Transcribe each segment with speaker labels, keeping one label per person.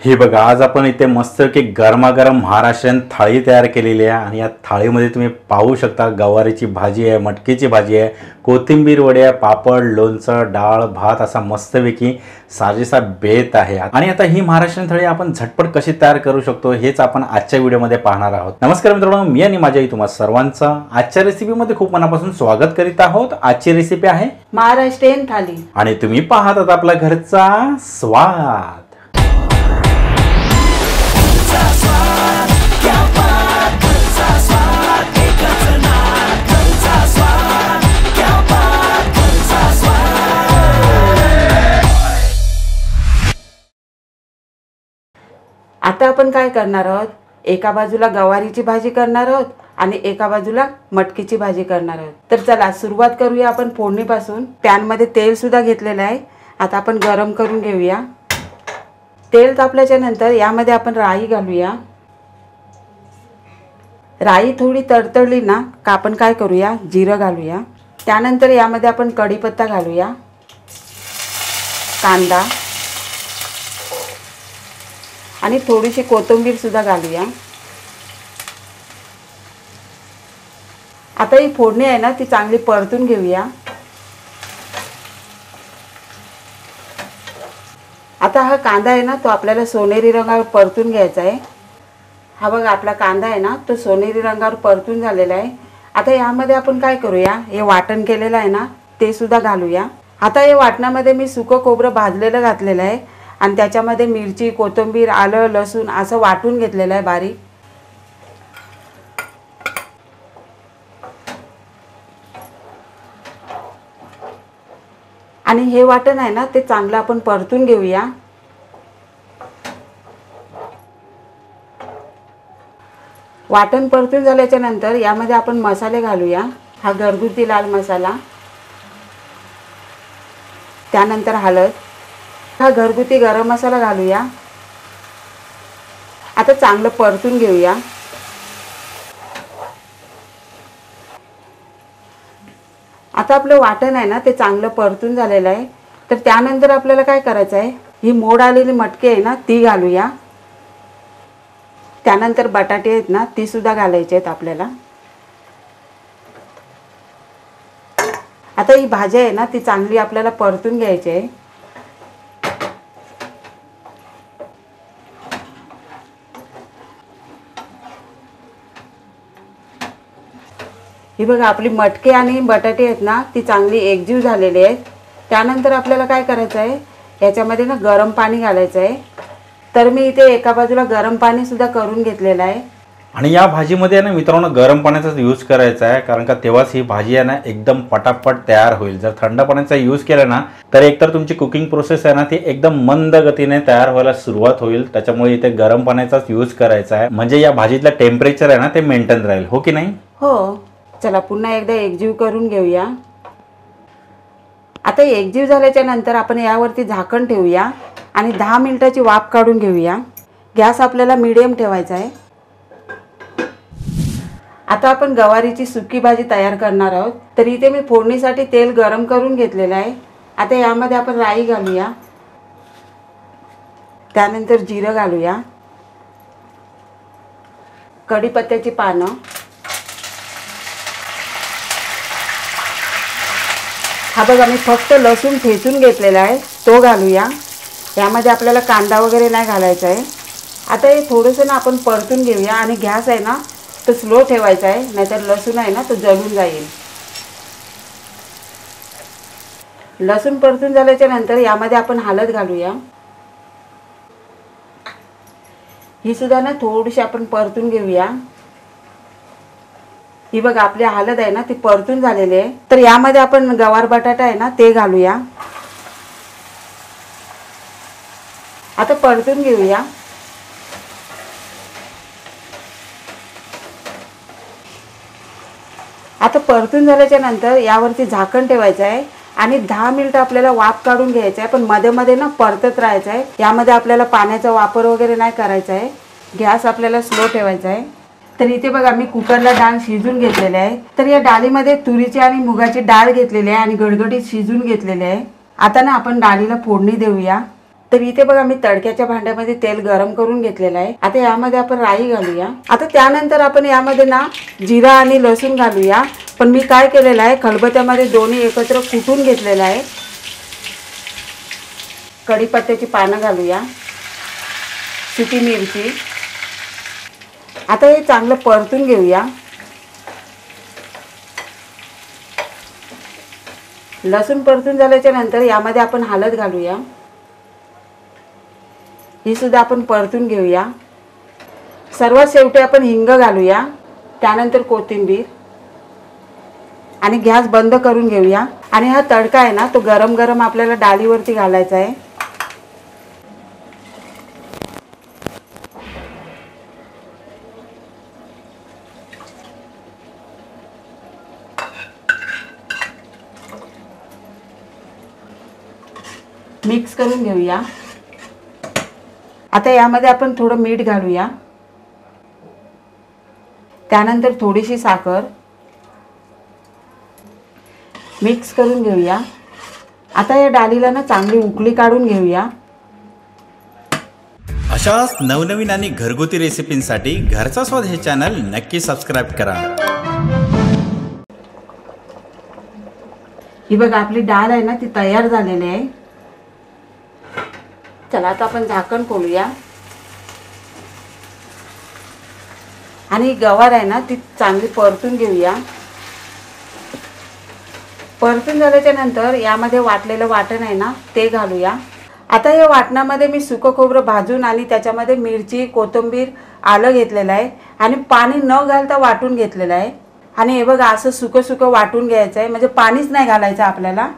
Speaker 1: हे बघा, आज आपण इथे मस्त की गरमागरम महाराष्ट्रीयन थाळी तयार केलेली आहे आणि या थाळीमध्ये तुम्ही पाहू शकता गवारीची भाजी आहे, मटकीची भाजी आहे, कोथिंबीर वडी आहे, पापड, लोणचं, डाळ, भात असा मस्तपैकी साजेसा बेत आहे। आणि आता ही महाराष्ट्रीयन थाळी आपण झटपट कशी तयार करू शकतो हेच आपण आजच्या व्हिडिओमध्ये पाहणार आहोत। नमस्कार मित्रांनो, मी आणि माझ्या तुम्हा सर्वांचं आजच्या रेसिपीमध्ये खूप मनापासून स्वागत करीत आहोत। आजची रेसिपी आहे
Speaker 2: महाराष्ट्रीयन थाळी
Speaker 1: आणि तुम्ही पाहत आहात आपल्या घरचा स्वाद।
Speaker 2: आता आपण काय करणार आहोत, एका बाजूला गवारीची भाजी करणार आहोत आणि एका बाजूला मटकीची भाजी करणार आहोत। तर चला सुरुवात करूया आपण फोडणीपासून। पॅन मध्ये तेल सुद्धा घेतलेलं आहे, आता आपण गरम करून घेऊया। तेल तापल्याच्या नंतर यामध्ये आपण राई घालूया। राई थोडी तडतडली ना का आपण काय करूया, जिरं घालूया। त्यानंतर यामध्ये आपण कढीपत्ता घालूया, कांदा आणि थोडीशी कोथिंबीर सुद्धा घालूया। आता ही फोडणी आहे ना ती चांगली परतून घेऊया। आता हा कांदा आहे ना तो आपल्याला सोनेरी रंगावर परतून घ्यायचा आहे। हा बघा आपला कांदा आहे ना तो सोनेरी रंगावर परतून झालेला आहे। आता यामध्ये आपण काय करूया, हे वाटण केलेलं आहे ना ते सुद्धा घालूया। आता या वाटणामध्ये मी सुकं खोबरं भाजलेलं घातलेलं आहे आणि त्याच्यामध्ये मिरची, कोथिंबीर, आलं, लसूण असं वाटून घेतलेलं आहे बारीक। आणि हे वाटण आहे ना ते चांगलं आपण परतून घेऊया। वाटण परतून झाल्याच्या नंतर यामध्ये आपण मसाले घालूया। हा घरगुती लाल मसाला, त्यानंतर हळद, हा घरगुती गरम मसाला घालूया। आता चांगलं परतून घेऊया। आता आपलं वाटण आहे ना ते चांगलं परतून झालेलं आहे। तर त्यानंतर आपल्याला काय करायचं आहे, ही मोड आलेली मटकी आहे ना ती घालूया। त्यानंतर बटाटे आहेत ना ती सुद्धा घालायचे आहेत आपल्याला। आता ही भाजी आहे ना ती चांगली आपल्याला परतून घ्यायची आहे। ही बघा आपली मटकी आणि बटाटे आहेत ना ती चांगली एकजीव झालेली आहेत। त्यानंतर आपल्याला काय करायचं आहे, याच्यामध्ये ना गरम पाणी घालायचं आहे। तर मी इथे एका बाजूला गरम पाणी सुद्धा करून घेतलेलं आहे।
Speaker 1: आणि या भाजीमध्ये ना मित्रांनो गरम पाण्याचाच यूज करायचा आहे, कारण का तेव्हाच ही भाजी आहे ना एकदम पटापट तयार होईल। जर थंड पाण्याचा यूज केला ना तर एकतर तुमची कुकिंग प्रोसेस आहे ना ती एकदम मंद गतीने तयार व्हायला सुरुवात होईल। त्याच्यामुळे इथे गरम पाण्याचाच यूज करायचा आहे, म्हणजे या भाजीतलं टेम्परेचर आहे ना ते मेंटेन राहील, हो की नाही?
Speaker 2: हो, चला पुन्हा एकदा एकजीव करून घेऊया। आता एकजीव झाल्याच्या नंतर आपण यावरती झाकण ठेवूया आणि 10 मिनिटाची वाफ काढून घेऊया। गॅस आपल्याला मीडियम ठेवायचा आहे। आता आपण गवारीची सुकी भाजी तयार करणार आहोत। तर इथे मी फोडणीसाठी तेल गरम करून घेतलेलं आहे। आता यामध्ये आपण राई घालूया, त्यानंतर जिरं घालूया, कढीपत्त्याची पानं, हा बघा मी फक्त लसूण ठेचून घेतलेला आहे तो घालूया। यामध्ये आपल्याला कांदा वगैरे नाही घालायचा आहे। आता हे थोडंसं ना आपण परतून घेऊया आणि गॅस आहे ना तो स्लो ठेवायचा आहे, नाहीतर लसूण आहे ना तो जळून जाईल। लसूण परतून झाल्याच्या नंतर यामध्ये आपण हळद घालूया। ही सुद्धा ना थोडीशी आपण परतून घेऊया। ही बघा आपली हळद आहे ना ती परतून झालेली आहे। तर यामध्ये आपण गवार बटाटा आहे ना ते घालूया। आता परतून घेऊया। आता परतून झाल्याच्या नंतर यावरती झाकण ठेवायचं आहे आणि 10 मिनिटं आपल्याला वाफ काढून घ्यायचं आहे, पण मध्ये मध्ये ना परतत राहायचं आहे। यामध्ये आपल्याला पाण्याचा वापर वगैरे नाही करायचा आहे। गॅस आपल्याला स्लो ठेवायचा आहे। तर इथे बघा मी कुकरला डाळ शिजून घेतलेली आहे। तर या डाळीमध्ये तुरीची आणि मुगाची डाळ घेतलेली आहे आणि गडगडीत शिजून घेतलेली आहे। आता ना आपण डाळीला फोडणी देऊया। तर इथे बघा मी तडक्याच्या भांड्यामध्ये तेल गरम करून घेतलेलं आहे। आता यामध्ये आपण राई घालूया। आता त्यानंतर आपण यामध्ये ना जिरा आणि लसूण घालूया। पण मी काय केलेलं आहे, खलबत्त्यामध्ये दोन्ही एकत्र कुटून घेतलेलं आहे। कढीपत्त्याची पानं घालूया, सुकी मिरची। आता हे चांगलं परतून घेऊया। लसूण परतून झाल्याच्या नंतर यामध्ये आपण हळद घालूया, ही सुद्धा आपण परतून घेऊया। सर्वात शेवटी आपण हिंग घालूया, त्यानंतर कोथिंबीर आणि गॅस बंद करून घेऊया। आणि हा तडका आहे ना तो गरम गरम आपल्याला डाळीवरती घालायचा आहे। मिक्स करून घेऊया। आता यामध्ये आपण थोडं मीठ घालूया, त्यानंतर थोडीशी साखर मिक्स करून घेऊया। आता या डाळीला ना चांगली उकळी काढून घेऊया।
Speaker 1: अशाच नवनवीन आणि घरगुती रेसिपींसाठी घरचा स्वाद हे चॅनल नक्की सबस्क्राईब करा।
Speaker 2: ही बघा आपली डाळ आहे ना ती तयार झालेली आहे। चला आता आपण झाकण खोलूया आणि गवार आहे ना ती चांगली परतून घेऊया। परतून झाल्याच्या नंतर यामध्ये वाटलेलं वाटण आहे ना ते घालूया। आता या वाटणामध्ये मी सुकं खोबरं भाजून आणि त्याच्यामध्ये मिरची, कोथिंबीर, आलं घेतलेलं आहे आणि पाणी न घालता वाटून घेतलेलं आहे। आणि हे बघा असं सुकं सुकं वाटून घ्यायचं आहे, म्हणजे पाणीच नाही घालायचं आपल्याला।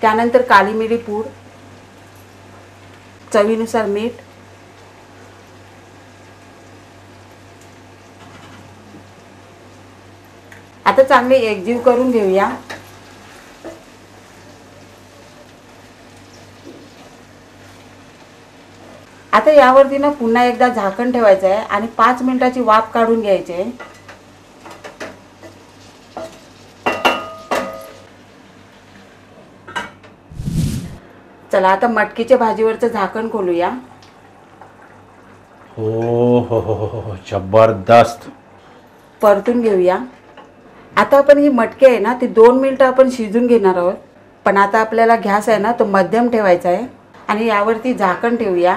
Speaker 2: त्यानंतर काली मिरी पूड, चवीनुसार मीठ, आता चांगले एकजीव करून घेऊया। आता यावरती ना पुन्हा एकदा झाकण ठेवायचं आहे आणि 5 मिनिटाची वाफ काढून घ्यायची आहे। चला आता मटकीच्या भाजीवरचं झाकण खोलूया।
Speaker 1: हो, जबरदस्त
Speaker 2: परतून घेऊया। आता आपण ही मटकी आहे ना ती 2 मिनिटं आपण शिजून घेणार आहोत। पण आता आपल्याला गॅस आहे ना तो मध्यम ठेवायचा आहे आणि यावरती झाकण ठेवूया।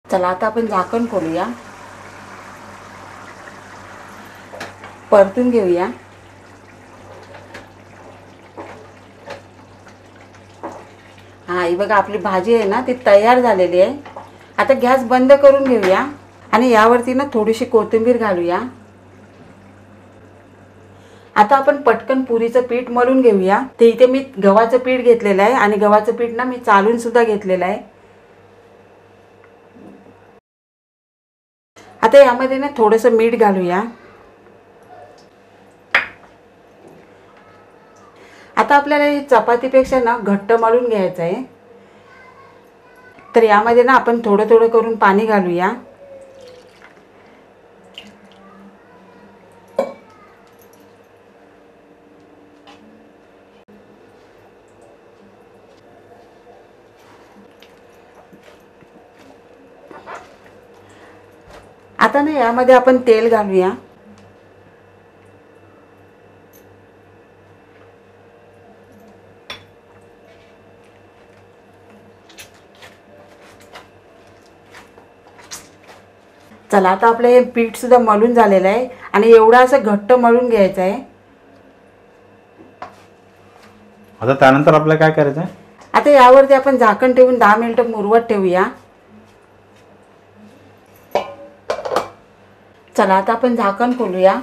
Speaker 2: चला आता आपण झाकण खोलूया, परतून घेऊया। हा ही बघा आपली भाजी आहे ना ती तयार झालेली आहे। आता गॅस बंद करून घेऊया आणि यावरती ना थोडीशी कोथिंबीर घालूया। आता आपण पटकन पुरीचं पीठ मळून घेऊया। ते इथे मी गव्हाचं पीठ घेतलेलं आहे आणि गव्हाचं पीठ ना मी चालून सुद्धा घेतलेलं आहे। आता यामध्ये ना थोडंसं मीठ घालूया। आता आपल्याला हे चपातीपेक्षा ना घट्ट मळून घ्यायचं आहे। तर यामध्ये ना आपण थोडं थोडं करून पाणी घालूया। आता ना यामध्ये आपण तेल घालूया। चला आता आपलं हे पीठ सुद्धा मळून झालेलं आहे आणि एवढं असं घट्ट मळून घ्यायचं आहे।
Speaker 1: आता त्यानंतर आपल्याला काय करायचं आहे?
Speaker 2: आता यावरती आपण झाकण ठेवून 10 मिनिटं मुरवत ठेवूया। चला आता आपण झाकण खोलूया।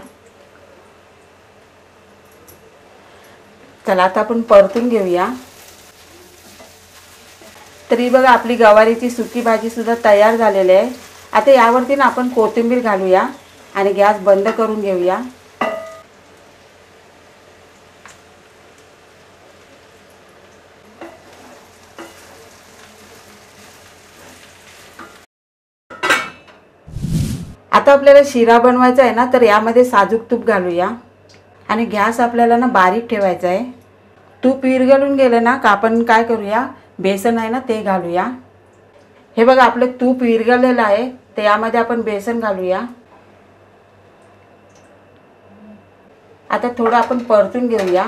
Speaker 2: चला आता आपण परतून घेऊया। तरी बघा आपली गवारीची सुकी भाजी सुद्धा तयार झालेली आहे। आता यावरती ना आपण कोथिंबीर घालूया आणि गॅस बंद करून घेऊया। आता आपल्याला शिरा बनवायचा आहे ना, तर यामध्ये साजूक तूप घालूया। आणि गॅस आपल्याला ना बारीक ठेवायचा आहे. तूप विरघळून गेलं ना का आपण काय करूया, बेसन आहे ना ते घालूया. हे बघा आपलं तूप विरघळलेलं आहे, तर यामध्ये आपण बेसन घालूया. आता थोडं आपण परतून घेऊया.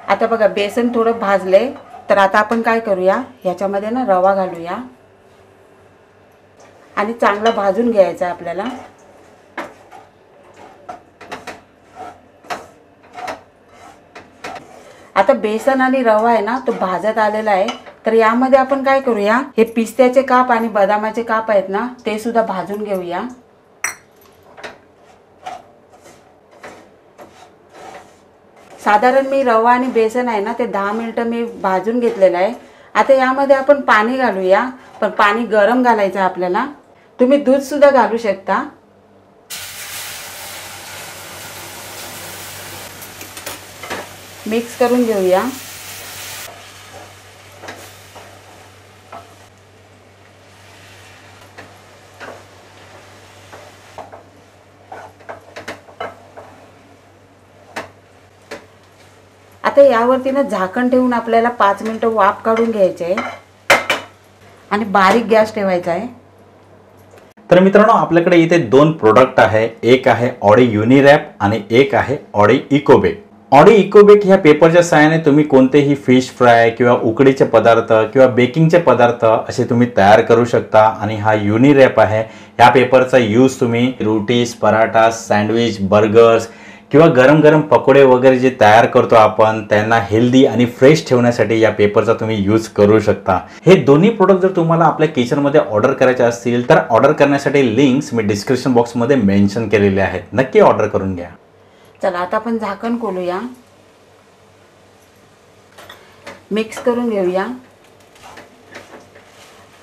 Speaker 2: आता बघा बेसन थोडं भाजले, तर आता आपण काय करूया, ह्याच्यामध्ये ना रवा घालूया आणि चांगला भाजून घ्यायचा आहे आपल्याला. आता बेसन आणि रवा आहे ना तो भाजत आलेला आहे, तर यामध्ये आपण काय करूया, हे पिस्त्याचे काप आणि बदामाचे काप आहेत ना ते सुद्धा भाजून घेऊया. साधारण मी रवा आणि बेसन आहे ना ते 10 मिनिटं मी भाजून घेतलेलं आहे. आता यामध्ये आपण पाणी घालूया, पण पाणी गरम घालायचं आहे आपल्याला. तुम्ही दूध सुद्धा घालू शकता. मिक्स करून घेऊया. आता यावरती ना झाकण ठेवून आपल्याला 5 मिनिटं वाफ काढून घ्यायचे आहे आणि बारीक गॅस ठेवायचा आहे.
Speaker 1: तर मित्रांनो, आपल्याकडे इथे 2 प्रोडक्ट आहे. एक आहे ऑडी युनिरॅप आणि एक आहे ऑडी इकोबेक. ऑडी इकोबेक ह्या पेपरच्या सहाय्याने तुम्ही कोणतेही फिश फ्राय किंवा उकडीचे पदार्थ किंवा बेकिंगचे पदार्थ असे तुम्ही तयार करू शकता. आणि हा युनिरॅप आहे, ह्या पेपरचा यूज तुम्ही रोटीज, पराठा, सँडविच, बर्गर्स किंवा गरम गरम पकोडे वगैरे जे तयार करतो आपण त्यांना हेल्दी आणि फ्रेश ठेवण्यासाठी या पेपरचा तुम्ही यूज करू शकता. हे दोन्ही प्रोडक्ट जर तुम्हाला आपल्या किचनमध्ये ऑर्डर करायचे असतील तर ऑर्डर करण्यासाठी लिंक्स मी डिस्क्रिप्शन बॉक्समध्ये मेन्शन केलेले आहेत. नक्की ऑर्डर करून घ्या.
Speaker 2: चला आता आपण झाकण खोलूया, मिक्स करून घेऊया.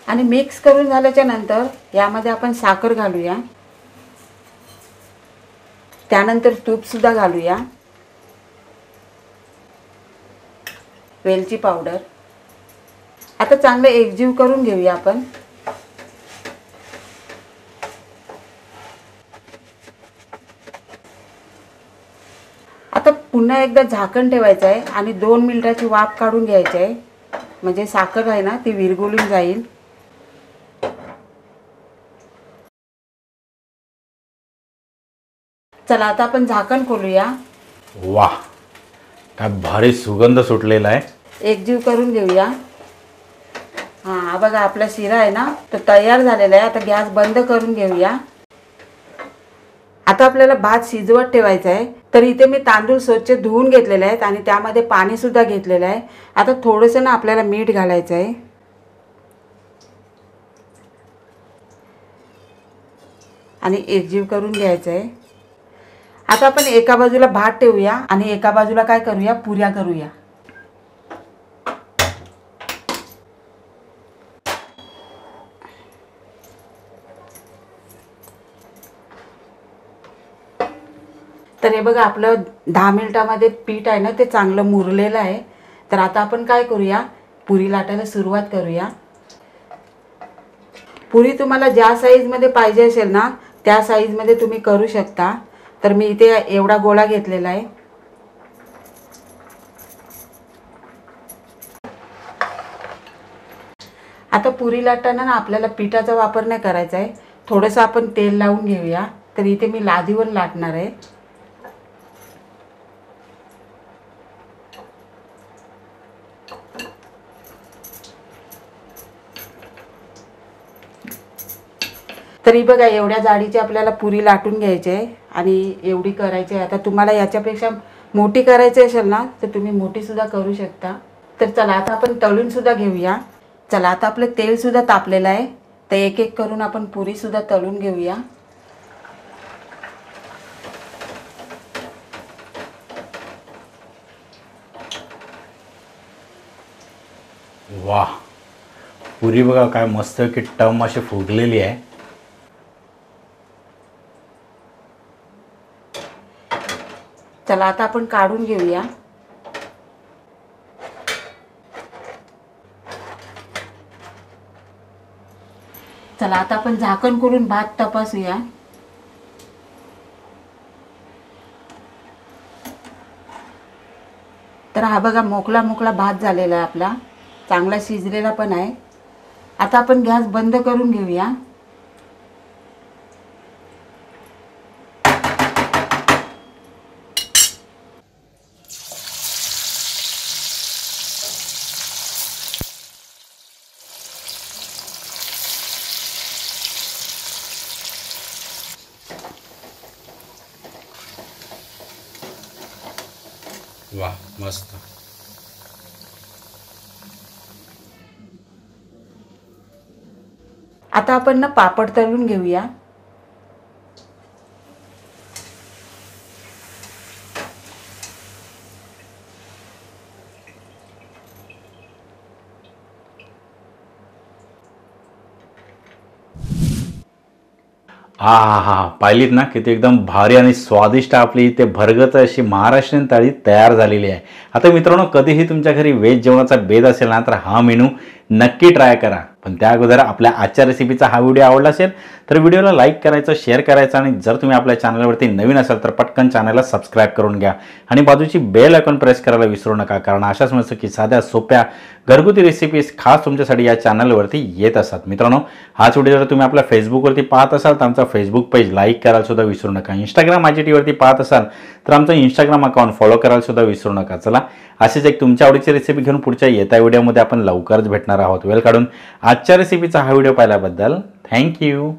Speaker 2: आणि मिक्स करून झाल्याच्या नंतर यामध्ये आपण साखर घालूया. त्यानंतर तूप सुद्धा घालूया, वेलची पावडर. आता चांगलं एकजीव करून घेऊया आपण. आता पुन्हा एकदा झाकण ठेवायचं आहे आणि 2 मिनिटाची वाफ काढून घ्यायची आहे, म्हणजे साखर आहे ना ती विरघळून जाईल. चला आता आपण झाकण खोलूया.
Speaker 1: वाह, काय भारी सुगंध सुटलेला आहे.
Speaker 2: एकजीव करून घेऊया. हा बघा आपला शिरा आहे ना तो तयार झालेला आहे. आता गॅस बंद करून घेऊया. आता आपल्याला भात शिजवत ठेवायचा आहे. तर इथे मी तांदूळ स्वच्छ धुवून घेतलेले आहेत आणि त्यामध्ये पाणी सुद्धा घेतलेलं आहे. आता थोडंसं ना आपल्याला मीठ घालायचं आहे आणि एकजीव करून घ्यायचं आहे. आता आपण एका बाजूला भात ठेवूया आणि एका बाजूला काय करूया, पुऱ्या करूया. तर हे बघा आपलं 10 मिनिटामध्ये पीठ आहे ना ते चांगलं मुरलेलं आहे. तर आता आपण काय करूया, पुरी लाटायला सुरुवात करूया. पुरी तुम्हाला ज्या साईजमध्ये पाहिजे असेल ना त्या साईजमध्ये तुम्ही करू शकता. तर मी इथे एवढा गोळा घेतलेला आहे. आता पुरी लाटताना ना आपल्याला पिठाचा वापर नाही करायचा आहे. थोडंसं आपण तेल लावून घेऊया. तर इथे मी लादीवर लाटणार आहे. तरी बघा एवढ्या जाडीची आपल्याला पुरी लाटून घ्यायची आहे आणि एवढी करायची आहे. आता तुम्हाला याच्यापेक्षा मोठी करायची असेल ना तर तुम्ही मोठी सुद्धा करू शकता. तर चला आता आपण तळून सुद्धा घेऊया. चला आता आपलं तेल सुद्धा तापलेलं आहे. तर एक एक करून आपण पुरी सुद्धा तळून घेऊया.
Speaker 1: वाह, पुरी बघा काय मस्त की टम अशी फुगलेली आहे.
Speaker 2: चला आता आपण काढून घेऊया. चला आता आपण झाकण करून भात तपासूया. तर हा बघा मोकळा मोकळा भात झालेला आहे आपला, चांगला शिजलेला पण आहे. आता आपण गॅस बंद करून घेऊया.
Speaker 1: वाह मस्त.
Speaker 2: आता आपण ना पापड तळून घेऊया.
Speaker 1: हा हा हा, पाहिलीत ना किती एकदम भारी आणि स्वादिष्ट आपली इथे भरगत अशी महाराष्ट्रीयन थाळी तयार झालेली आहे. आता मित्रांनो, कधीही तुमच्या घरी व्हेज जेवणाचा बेत असेल ना तर हा मेनू नक्की ट्राय करा. पण त्या अगोदर आपल्या आजच्या रेसिपीचा हा व्हिडिओ आवडला असेल तर व्हिडिओला लाईक करायचं, शेअर करायचं आणि जर तुम्ही आपल्या चॅनलवरती नवीन असाल तर पटकन चॅनलला सबस्क्राईब करून घ्या आणि बाजूची बेल आयकॉन प्रेस करायला विसरू नका, कारण अशाच मस्त की साध्या सोप्या घरगुती रेसिपीज खास तुमच्यासाठी या चॅनलवरती येत असतात. मित्रांनो, हाच व्हिडिओ जर तुम्ही आपल्या फेसबुकवरती पाहत असाल तर आमचा फेसबुक पेज लाईक करायला सुद्धा विसरू नका. इंस्टाग्राम IGTवरती पाहत असाल तर आमचं इंस्टाग्राम अकाउंट फॉलो करायला सुद्धा विसरू नका. चला, अशीच एक तुमच्या आवडीची रेसिपी घेऊन पुढच्या येत्या व्हिडिओमध्ये आपण लवकरच भेटणार आहोत. वेळ काढून आजच्या रेसिपीचा हा व्हिडिओ पाहिल्याबद्दल थँक्यू.